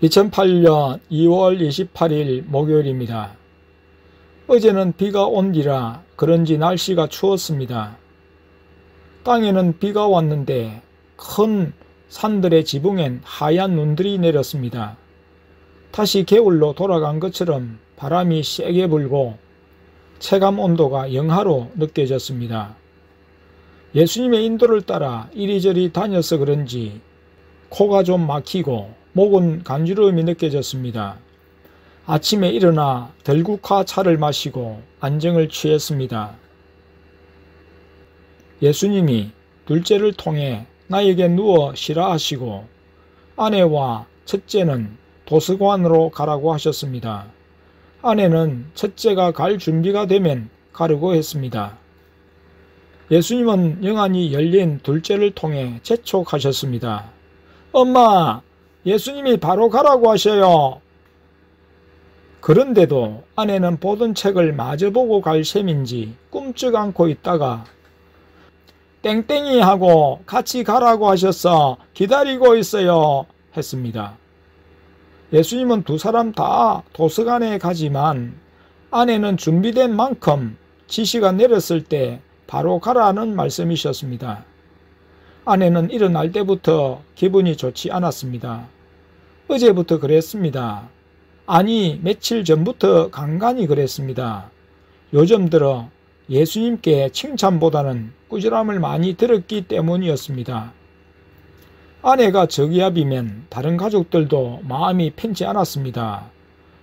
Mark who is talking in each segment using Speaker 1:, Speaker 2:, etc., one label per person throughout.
Speaker 1: 2008년 2월 28일 목요일입니다. 어제는 비가 온디라 그런지 날씨가 추웠습니다. 땅에는 비가 왔는데 큰 산들의 지붕엔 하얀 눈들이 내렸습니다. 다시 겨울로 돌아간 것처럼 바람이 세게 불고 체감 온도가 영하로 느껴졌습니다. 예수님의 인도를 따라 이리저리 다녀서 그런지 코가 좀 막히고 목은 간지러움이 느껴졌습니다. 아침에 일어나 들국화 차를 마시고 안정을 취했습니다. 예수님이 둘째를 통해 나에게 누워 쉬라 하시고 아내와 첫째는 도서관으로 가라고 하셨습니다. 아내는 첫째가 갈 준비가 되면 가려고 했습니다. 예수님은 영안이 열린 둘째를 통해 재촉하셨습니다. 엄마, 예수님이 바로 가라고 하셔요. 그런데도 아내는 보던 책을 마주보고 갈 셈인지 꿈쩍 않고 있다가 땡땡이하고 같이 가라고 하셔서 기다리고 있어요 했습니다. 예수님은 두 사람 다 도서관에 가지만 아내는 준비된 만큼 지시가 내렸을 때 바로 가라는 말씀이셨습니다. 아내는 일어날 때부터 기분이 좋지 않았습니다. 어제부터 그랬습니다. 아니, 며칠 전부터 간간히 그랬습니다. 요즘 들어 예수님께 칭찬보다는 꾸지람을 많이 들었기 때문이었습니다. 아내가 저기압이면 다른 가족들도 마음이 편치 않았습니다.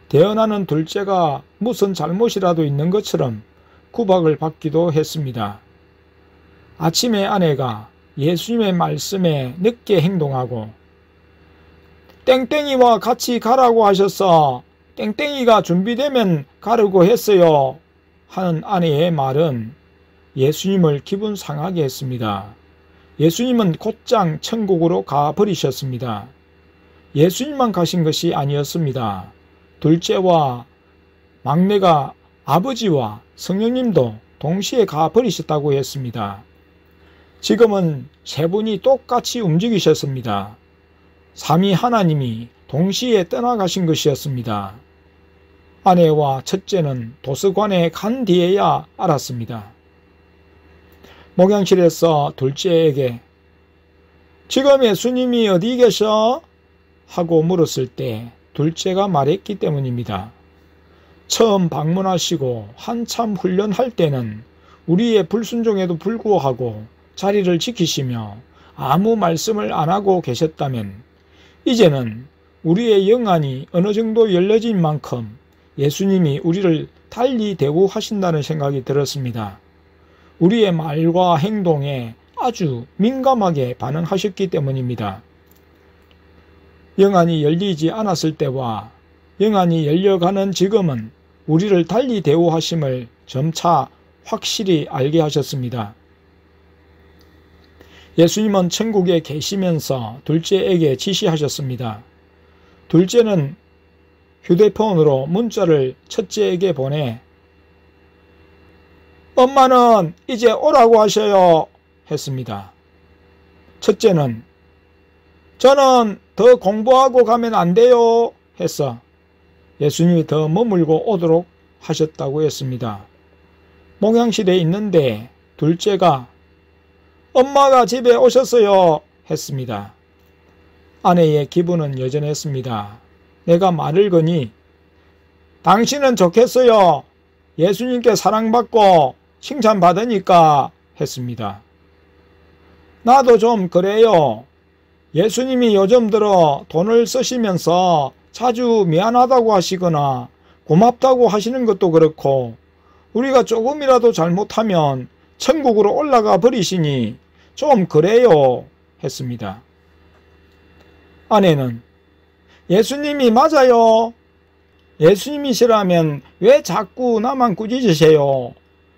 Speaker 1: 태어나는 둘째가 무슨 잘못이라도 있는 것처럼 구박을 받기도 했습니다. 아침에 아내가 예수님의 말씀에 늦게 행동하고 땡땡이와 같이 가라고 하셔서 땡땡이가 준비되면 가려고 했어요 하는 아내의 말은 예수님을 기분 상하게 했습니다. 예수님은 곧장 천국으로 가버리셨습니다. 예수님만 가신 것이 아니었습니다. 둘째와 막내가 아버지와 성령님도 동시에 가버리셨다고 했습니다. 지금은 세 분이 똑같이 움직이셨습니다. 삼위 하나님이 동시에 떠나가신 것이었습니다. 아내와 첫째는 도서관에 간 뒤에야 알았습니다. 목양실에서 둘째에게 지금 예수님이 어디 계셔? 하고 물었을 때 둘째가 말했기 때문입니다. 처음 방문하시고 한참 훈련할 때는 우리의 불순종에도 불구하고 자리를 지키시며 아무 말씀을 안 하고 계셨다면 이제는 우리의 영안이 어느 정도 열려진 만큼 예수님이 우리를 달리 대우하신다는 생각이 들었습니다. 우리의 말과 행동에 아주 민감하게 반응하셨기 때문입니다. 영안이 열리지 않았을 때와 영안이 열려가는 지금은 우리를 달리 대우하심을 점차 확실히 알게 하셨습니다. 예수님은 천국에 계시면서 둘째에게 지시하셨습니다. 둘째는 휴대폰으로 문자를 첫째에게 보내 엄마는 이제 오라고 하셔요 했습니다. 첫째는 저는 더 공부하고 가면 안 돼요 했어 예수님이 더 머물고 오도록 하셨다고 했습니다. 목양실에 있는데 둘째가 엄마가 집에 오셨어요 했습니다. 아내의 기분은 여전했습니다. 내가 말을 거니 당신은 좋겠어요. 예수님께 사랑받고 칭찬받으니까 했습니다. 나도 좀 그래요. 예수님이 요즘 들어 돈을 쓰시면서 자주 미안하다고 하시거나 고맙다고 하시는 것도 그렇고 우리가 조금이라도 잘못하면 천국으로 올라가 버리시니 좀 그래요 했습니다. 아내는 예수님이 맞아요. 예수님이시라면 왜 자꾸 나만 꾸짖으세요?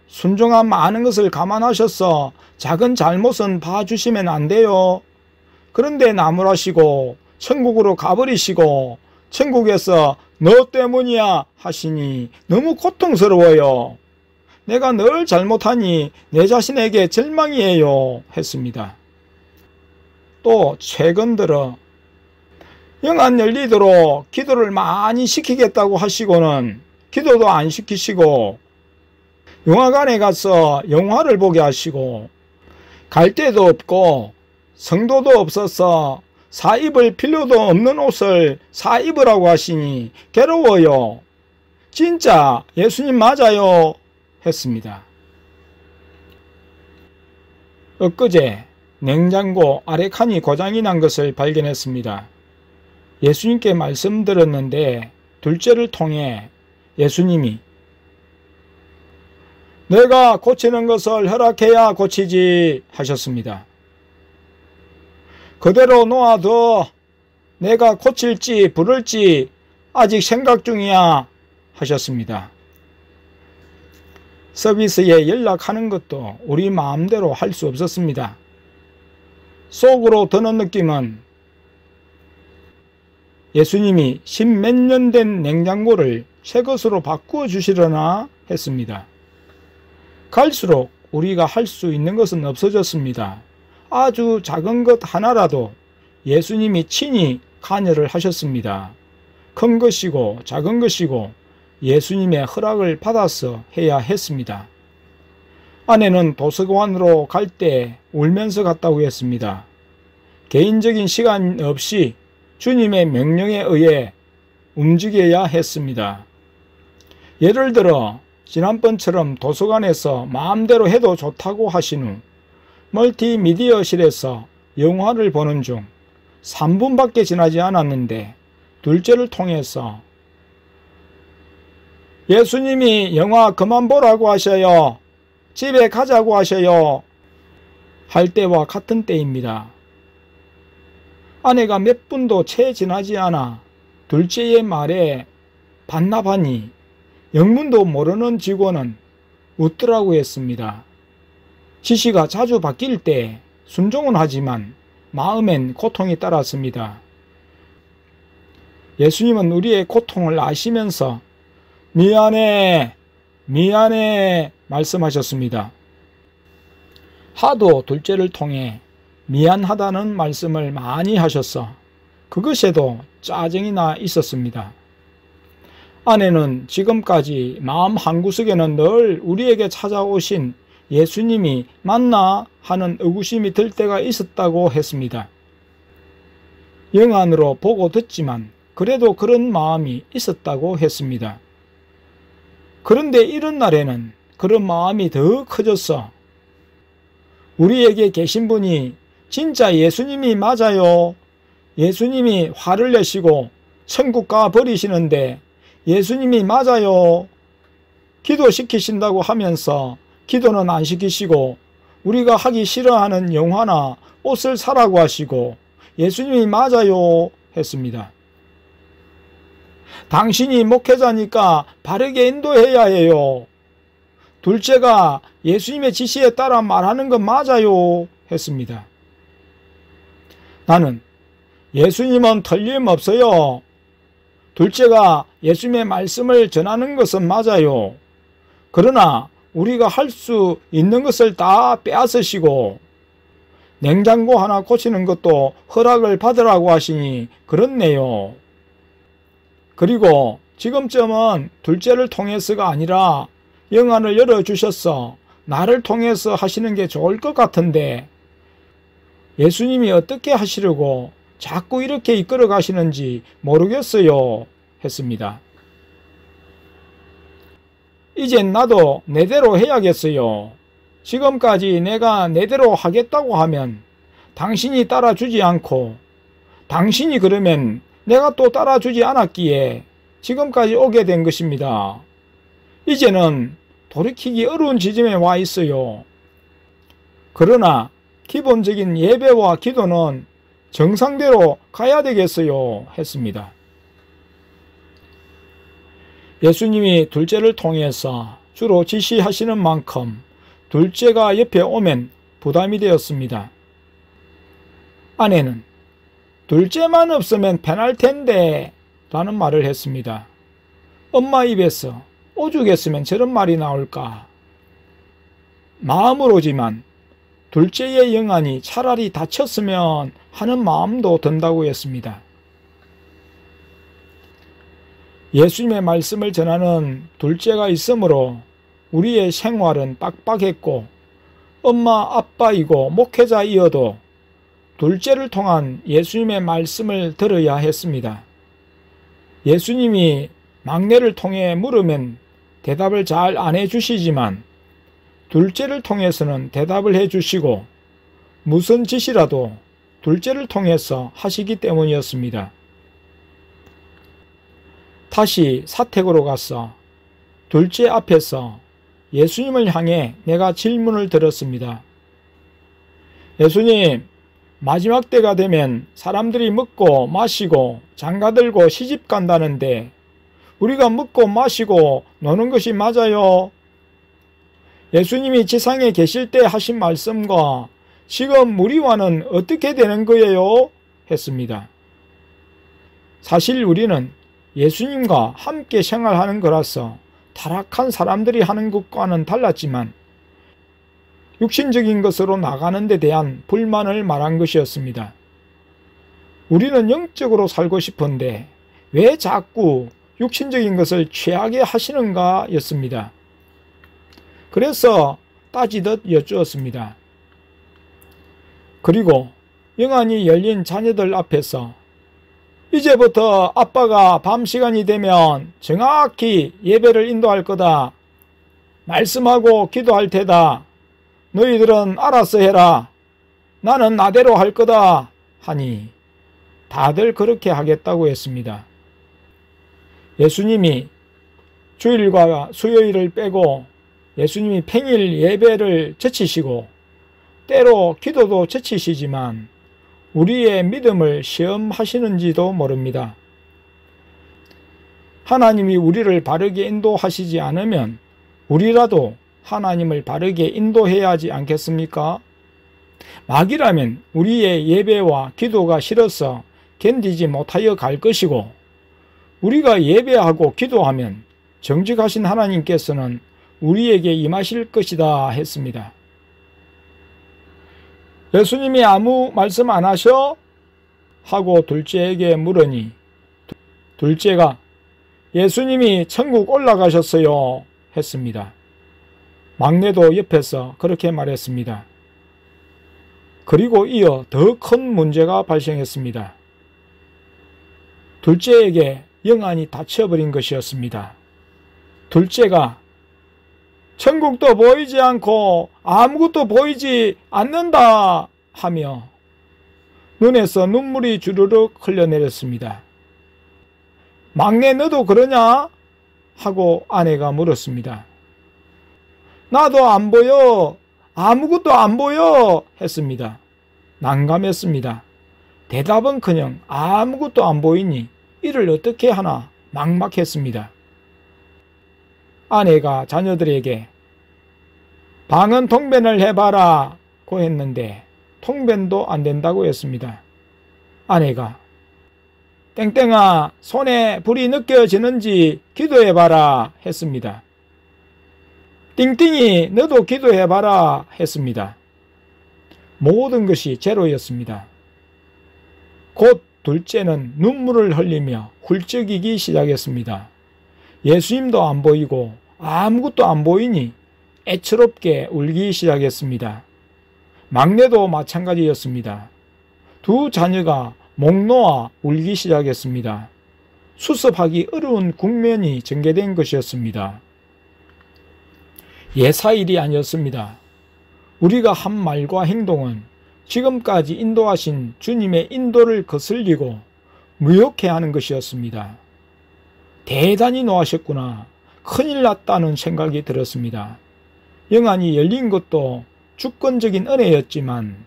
Speaker 1: 순종한 많은 것을 감안하셔서 작은 잘못은 봐주시면 안 돼요. 그런데 나무라시고 천국으로 가버리시고 천국에서 너 때문이야 하시니 너무 고통스러워요. 내가 늘 잘못하니 내 자신에게 절망이에요 했습니다. 또 최근 들어 영안 열리도록 기도를 많이 시키겠다고 하시고는 기도도 안 시키시고, 영화관에 가서 영화를 보게 하시고, 갈 데도 없고 성도도 없어서 사 입을 필요도 없는 옷을 사 입으라고 하시니 괴로워요. 진짜 예수님 맞아요? 했습니다. 엊그제 냉장고 아래 칸이 고장이 난 것을 발견했습니다. 예수님께 말씀드렸는데 둘째를 통해 예수님이 내가 고치는 것을 허락해야 고치지 하셨습니다. 그대로 놓아둬. 내가 고칠지 부를지 아직 생각 중이야 하셨습니다. 서비스에 연락하는 것도 우리 마음대로 할 수 없었습니다. 속으로 드는 느낌은 예수님이 10몇 년 된 냉장고를 새 것으로 바꾸어 주시려나 했습니다. 갈수록 우리가 할 수 있는 것은 없어졌습니다. 아주 작은 것 하나라도 예수님이 친히 관여를 하셨습니다. 큰 것이고 작은 것이고 예수님의 허락을 받아서 해야 했습니다. 아내는 도서관으로 갈 때 울면서 갔다고 했습니다. 개인적인 시간 없이 주님의 명령에 의해 움직여야 했습니다. 예를 들어 지난번처럼 도서관에서 마음대로 해도 좋다고 하신 후 멀티미디어실에서 영화를 보는 중 3분밖에 지나지 않았는데 둘째를 통해서 예수님이 영화 그만 보라고 하셔요. 집에 가자고 하셔요. 할 때와 같은 때입니다. 아내가 몇 분도 채 지나지 않아 둘째의 말에 반납하니 영문도 모르는 직원은 웃더라고 했습니다. 지시가 자주 바뀔 때 순종은 하지만 마음엔 고통이 따랐습니다. 예수님은 우리의 고통을 아시면서 미안해 말씀하셨습니다. 하도 둘째를 통해 미안하다는 말씀을 많이 하셔서 그것에도 짜증이 나 있었습니다. 아내는 지금까지 마음 한구석에는 늘 우리에게 찾아오신 예수님이 맞나 하는 의구심이 들 때가 있었다고 했습니다. 영안으로 보고 듣지만 그래도 그런 마음이 있었다고 했습니다. 그런데 이런 날에는 그런 마음이 더 커져서 우리에게 계신 분이 진짜 예수님이 맞아요. 예수님이 화를 내시고 천국 가 버리시는데 예수님이 맞아요. 기도시키신다고 하면서 기도는 안 시키시고 우리가 하기 싫어하는 영화나 옷을 사라고 하시고 예수님이 맞아요 했습니다. 당신이 목회자니까 바르게 인도해야 해요. 둘째가 예수님의 지시에 따라 말하는 건 맞아요 했습니다. 나는 예수님은 틀림없어요. 둘째가 예수님의 말씀을 전하는 것은 맞아요. 그러나 우리가 할 수 있는 것을 다 빼앗으시고 냉장고 하나 고치는 것도 허락을 받으라고 하시니 그렇네요. 그리고 지금쯤은 둘째를 통해서가 아니라 영안을 열어주셔서 나를 통해서 하시는 게 좋을 것 같은데 예수님이 어떻게 하시려고 자꾸 이렇게 이끌어 가시는지 모르겠어요 했습니다. 이젠 나도 내대로 해야겠어요. 지금까지 내가 내대로 하겠다고 하면 당신이 따라주지 않고 당신이 그러면 내가 또 따라주지 않았기에 지금까지 오게 된 것입니다. 이제는 돌이키기 어려운 지점에 와 있어요. 그러나 기본적인 예배와 기도는 정상대로 가야 되겠어요 했습니다. 예수님이 둘째를 통해서 주로 지시하시는 만큼 둘째가 옆에 오면 부담이 되었습니다. 아내는 둘째만 없으면 편할 텐데 라는 말을 했습니다. 엄마 입에서 오죽했으면 저런 말이 나올까. 마음으로지만 둘째의 영안이 차라리 다쳤으면 하는 마음도 든다고 했습니다. 예수님의 말씀을 전하는 둘째가 있으므로 우리의 생활은 빡빡했고 엄마 아빠이고 목회자이어도 둘째를 통한 예수님의 말씀을 들어야 했습니다. 예수님이 막내를 통해 물으면 대답을 잘 안 해주시지만 둘째를 통해서는 대답을 해주시고 무슨 짓이라도 둘째를 통해서 하시기 때문이었습니다. 다시 사택으로 가서 둘째 앞에서 예수님을 향해 내가 질문을 드렸습니다. 예수님, 마지막 때가 되면 사람들이 먹고 마시고 장가들고 시집 간다는데 우리가 먹고 마시고 노는 것이 맞아요? 예수님이 지상에 계실 때 하신 말씀과 지금 우리와는 어떻게 되는 거예요? 했습니다. 사실 우리는 예수님과 함께 생활하는 거라서 타락한 사람들이 하는 것과는 달랐지만 육신적인 것으로 나가는 데 대한 불만을 말한 것이었습니다. 우리는 영적으로 살고 싶은데 왜 자꾸 육신적인 것을 취하게 하시는가 였습니다. 그래서 따지듯 여쭈었습니다. 그리고 영안이 열린 자녀들 앞에서 이제부터 아빠가 밤 시간이 되면 정확히 예배를 인도할 거다. 말씀하고 기도할 테다. 너희들은 알아서 해라. 나는 나대로 할 거다. 하니 다들 그렇게 하겠다고 했습니다. 예수님이 주일과 수요일을 빼고 예수님이 평일 예배를 제치시고 때로 기도도 제치시지만 우리의 믿음을 시험하시는지도 모릅니다. 하나님이 우리를 바르게 인도하시지 않으면 우리라도 하나님을 바르게 인도해야 하지 않겠습니까? 막이라면 우리의 예배와 기도가 싫어서 견디지 못하여 갈 것이고 우리가 예배하고 기도하면 정직하신 하나님께서는 우리에게 임하실 것이다 했습니다. 예수님이 아무 말씀 안 하셔? 하고 둘째에게 물으니 둘째가 예수님이 천국 올라가셨어요 했습니다. 막내도 옆에서 그렇게 말했습니다. 그리고 이어 더 큰 문제가 발생했습니다. 둘째에게 영안이 닫혀버린 것이었습니다. 둘째가 천국도 보이지 않고 아무것도 보이지 않는다 하며 눈에서 눈물이 주르륵 흘러내렸습니다. 막내 너도 그러냐? 하고 아내가 물었습니다. 나도 안 보여. 아무것도 안 보여. 했습니다. 난감했습니다. 대답은커녕 아무것도 안 보이니 이를 어떻게 하나 막막했습니다. 아내가 자녀들에게 방은 통변을 해봐라 고 했는데 통변도 안 된다고 했습니다. 아내가 땡땡아 손에 불이 느껴지는지 기도해봐라 했습니다. 띵띵이 너도 기도해봐라 했습니다. 모든 것이 제로였습니다. 곧 둘째는 눈물을 흘리며 훌쩍이기 시작했습니다. 예수님도 안 보이고 아무것도 안 보이니 애처롭게 울기 시작했습니다. 막내도 마찬가지였습니다. 두 자녀가 목 놓아 울기 시작했습니다. 수습하기 어려운 국면이 전개된 것이었습니다. 예사일이 아니었습니다. 우리가 한 말과 행동은 지금까지 인도하신 주님의 인도를 거슬리고 무욕해 하는 것이었습니다. 대단히 노하셨구나. 큰일 났다는 생각이 들었습니다. 영안이 열린 것도 주권적인 은혜였지만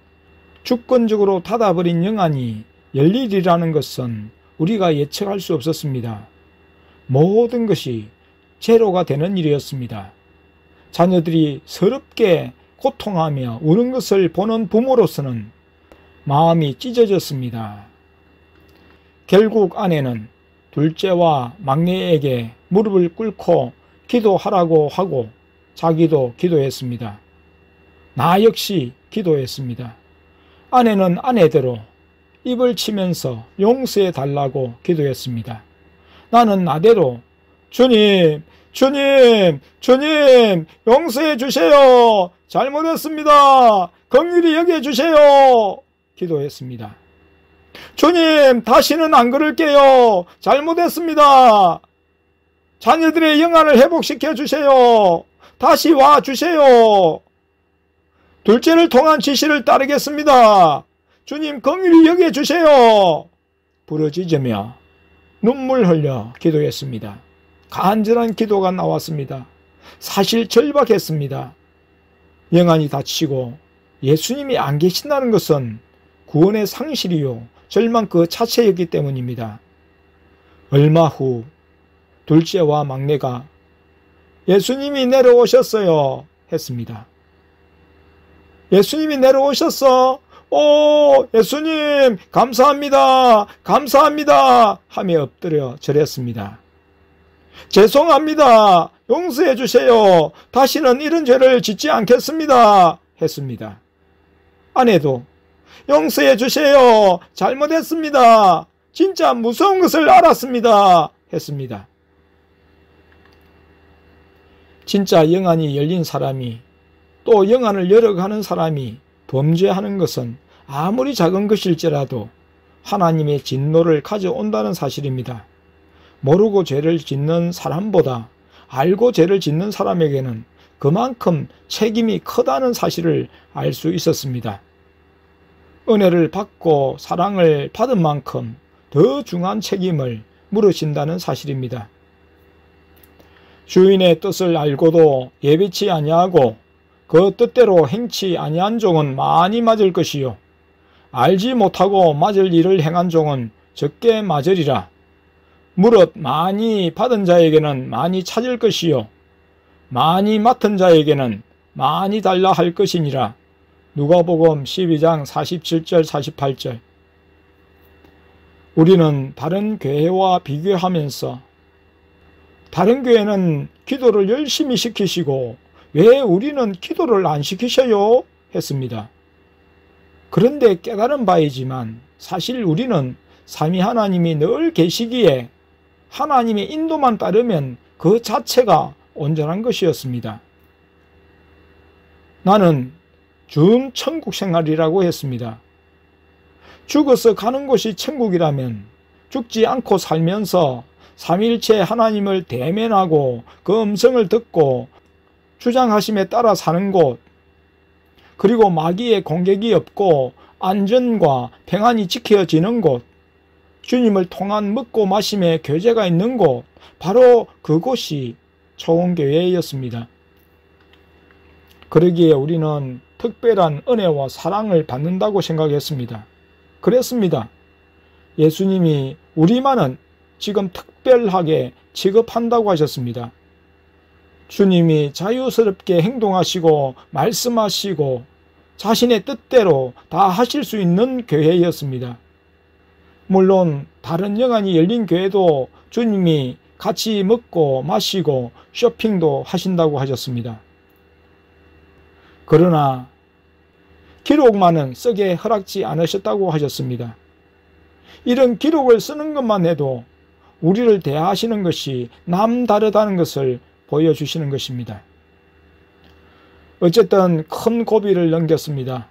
Speaker 1: 주권적으로 닫아버린 영안이 열리리라는 것은 우리가 예측할 수 없었습니다. 모든 것이 제로가 되는 일이었습니다. 자녀들이 서럽게 고통하며 우는 것을 보는 부모로서는 마음이 찢어졌습니다. 결국 아내는 둘째와 막내에게 무릎을 꿇고 기도하라고 하고 자기도 기도했습니다. 나 역시 기도했습니다. 아내는 아내대로 입을 치면서 용서해 달라고 기도했습니다. 나는 나대로 주님, 주님, 주님, 용서해 주세요. 잘못했습니다. 긍휼히 여겨 주세요. 기도했습니다. 주님, 다시는 안 그럴게요. 잘못했습니다. 자녀들의 영안을 회복시켜 주세요. 다시 와 주세요. 둘째를 통한 지시를 따르겠습니다. 주님, 긍휼히 여겨 주세요. 부르짖으며 눈물 흘려 기도했습니다. 간절한 기도가 나왔습니다. 사실 절박했습니다. 영안이 다치고 예수님이 안 계신다는 것은 구원의 상실이요 절망 그 자체였기 때문입니다. 얼마 후 둘째와 막내가 예수님이 내려오셨어요 했습니다. 예수님이 내려오셨어? 오, 예수님 감사합니다. 감사합니다 하며 엎드려 절했습니다. 죄송합니다. 용서해 주세요. 다시는 이런 죄를 짓지 않겠습니다 했습니다. 아내도 용서해 주세요. 잘못했습니다. 진짜 무서운 것을 알았습니다 했습니다. 진짜 영안이 열린 사람이 또 영안을 열어가는 사람이 범죄하는 것은 아무리 작은 것일지라도 하나님의 진노를 가져온다는 사실입니다. 모르고 죄를 짓는 사람보다 알고 죄를 짓는 사람에게는 그만큼 책임이 크다는 사실을 알 수 있었습니다. 은혜를 받고 사랑을 받은 만큼 더 중한 책임을 물으신다는 사실입니다. 주인의 뜻을 알고도 예비치 아니하고 그 뜻대로 행치 아니한 종은 많이 맞을 것이요 알지 못하고 맞을 일을 행한 종은 적게 맞으리라. 무릇 많이 받은 자에게는 많이 찾을 것이요 많이 맡은 자에게는 많이 달라 할 것이니라. 누가복음 12장 47절 48절. 우리는 다른 교회와 비교하면서 다른 교회는 기도를 열심히 시키시고 왜 우리는 기도를 안 시키셔요? 했습니다. 그런데 깨달은 바이지만 사실 우리는 삼위 하나님이 늘 계시기에 하나님의 인도만 따르면 그 자체가 온전한 것이었습니다. 나는 준 천국 생활이라고 했습니다. 죽어서 가는 곳이 천국이라면 죽지 않고 살면서 삼위일체 하나님을 대면하고 그 음성을 듣고 주장하심에 따라 사는 곳, 그리고 마귀의 공격이 없고 안전과 평안이 지켜지는 곳, 주님을 통한 먹고 마심의 교제가 있는 곳, 바로 그곳이 초원교회였습니다. 그러기에 우리는 특별한 은혜와 사랑을 받는다고 생각했습니다. 그랬습니다. 예수님이 우리만은 지금 특별하게 취급한다고 하셨습니다. 주님이 자유스럽게 행동하시고 말씀하시고 자신의 뜻대로 다 하실 수 있는 교회였습니다. 물론 다른 영안이 열린 교회도 주님이 같이 먹고 마시고 쇼핑도 하신다고 하셨습니다. 그러나 기록만은 쓰게 허락지 않으셨다고 하셨습니다. 이런 기록을 쓰는 것만 해도 우리를 대하시는 것이 남다르다는 것을 보여주시는 것입니다. 어쨌든 큰 고비를 넘겼습니다.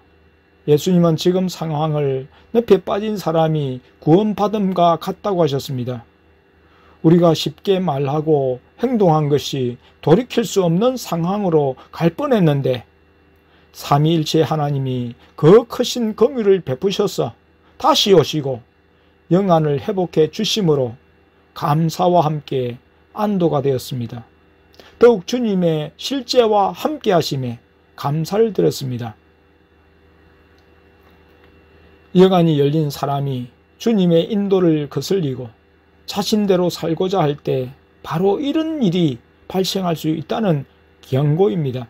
Speaker 1: 예수님은 지금 상황을 늪에 빠진 사람이 구원받음과 같다고 하셨습니다. 우리가 쉽게 말하고 행동한 것이 돌이킬 수 없는 상황으로 갈 뻔했는데 삼위일체 하나님이 그 크신 긍휼을 베푸셔서 다시 오시고 영안을 회복해 주심으로 감사와 함께 안도가 되었습니다. 더욱 주님의 실제와 함께 하심에 감사를 드렸습니다. 영안이 열린 사람이 주님의 인도를 거슬리고 자신대로 살고자 할 때 바로 이런 일이 발생할 수 있다는 경고입니다.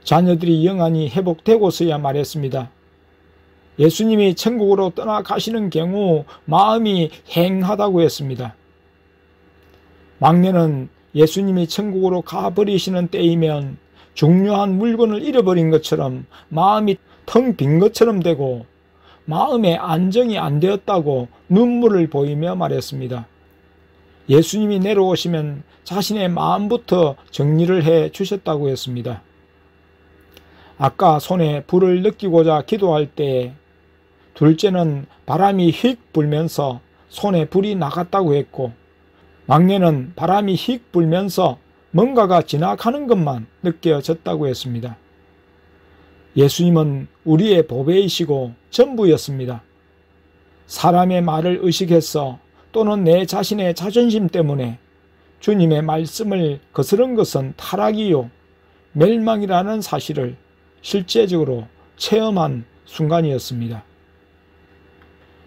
Speaker 1: 자녀들이 영안이 회복되고서야 말했습니다. 예수님이 천국으로 떠나가시는 경우 마음이 행하다고 했습니다. 막내는 예수님이 천국으로 가버리시는 때이면 중요한 물건을 잃어버린 것처럼 마음이 텅 빈 것처럼 되고 마음에 안정이 안 되었다고 눈물을 보이며 말했습니다. 예수님이 내려오시면 자신의 마음부터 정리를 해 주셨다고 했습니다. 아까 손에 불을 느끼고자 기도할 때에 둘째는 바람이 휙 불면서 손에 불이 나갔다고 했고, 막내는 바람이 휙 불면서 뭔가가 지나가는 것만 느껴졌다고 했습니다. 예수님은 우리의 보배이시고 전부였습니다. 사람의 말을 의식해서 또는 내 자신의 자존심 때문에 주님의 말씀을 거스른 것은 타락이요 멸망이라는 사실을 실제적으로 체험한 순간이었습니다.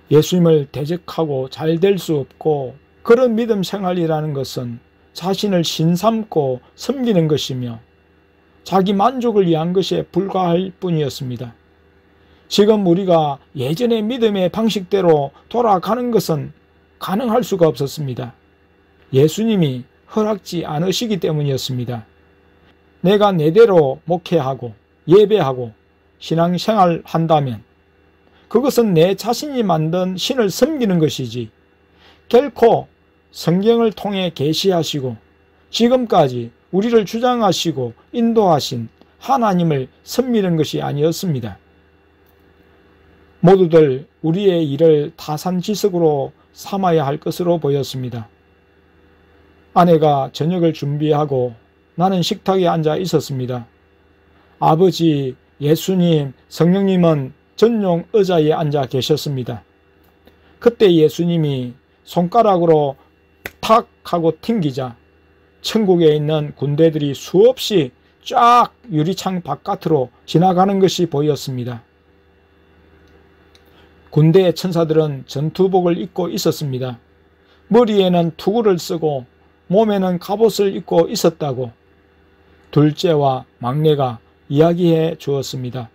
Speaker 1: 예수님을 대적하고 잘 될 수 없고, 그런 믿음 생활이라는 것은 자신을 신삼고 섬기는 것이며 자기 만족을 위한 것에 불과할 뿐이었습니다. 지금 우리가 예전의 믿음의 방식대로 돌아가는 것은 가능할 수가 없었습니다. 예수님이 허락지 않으시기 때문이었습니다. 내가 내대로 목회하고 예배하고 신앙생활 한다면 그것은 내 자신이 만든 신을 섬기는 것이지, 결코 성경을 통해 계시하시고 지금까지 우리를 주장하시고 인도하신 하나님을 섬기는 것이 아니었습니다. 모두들 우리의 일을 타산지석으로 삼아야 할 것으로 보였습니다. 아내가 저녁을 준비하고 나는 식탁에 앉아 있었습니다. 아버지, 예수님, 성령님은 전용 의자에 앉아 계셨습니다. 그때 예수님이 손가락으로 탁 하고 튕기자 천국에 있는 군대들이 수없이 쫙 유리창 바깥으로 지나가는 것이 보였습니다. 군대의 천사들은 전투복을 입고 있었습니다. 머리에는 투구를 쓰고 몸에는 갑옷을 입고 있었다고 둘째와 막내가 이야기해 주었습니다.